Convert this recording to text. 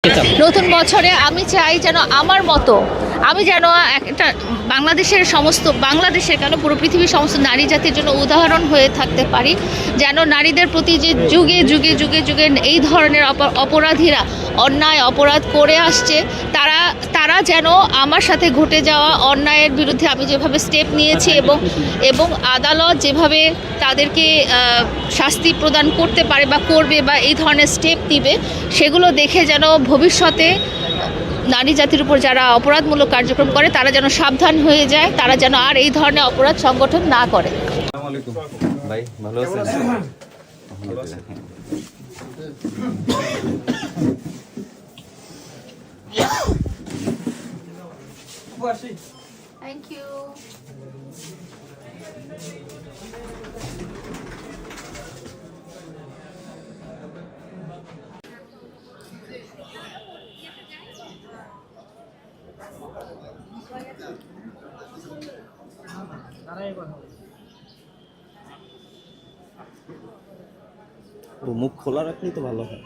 করতে চান? নতুন বছরে আমি চাই যেন আমার মতো আমি যেন একটা বাংলাদেশের কেন পুরো পৃথিবীর সমস্ত নারী জাতির জন্য উদাহরণ হয়ে থাকতে পারি। যেন নারীদের প্রতি যে যুগে যুগে যুগে যুগে এই ধরনের অপরাধীরা অন্যায় অপরাধ করে আসছে, তারা যেন আমার সাথে ঘটে যাওয়া অন্যায়ের বিরুদ্ধে আমি যেভাবে স্টেপ নিয়েছি এবং আদালত যেভাবে তাদেরকে শাস্তি প্রদান করতে পারে বা করবে বা এই ধরনের স্টেপ নিবে, সেগুলো দেখে যেন ভবিষ্যতে নারী জাতির উপর যারা অপরাধমূলক কার্যক্রম করে তারা যেন সাবধান হয়ে যায়, তারা যেন আর এই ধরনের অপরাধ সংগঠন না করে। আসসালামু আলাইকুম ভাই, ভালো আছেন? Thank you. মুখ খোলা রাখলেই তো ভালো হয়।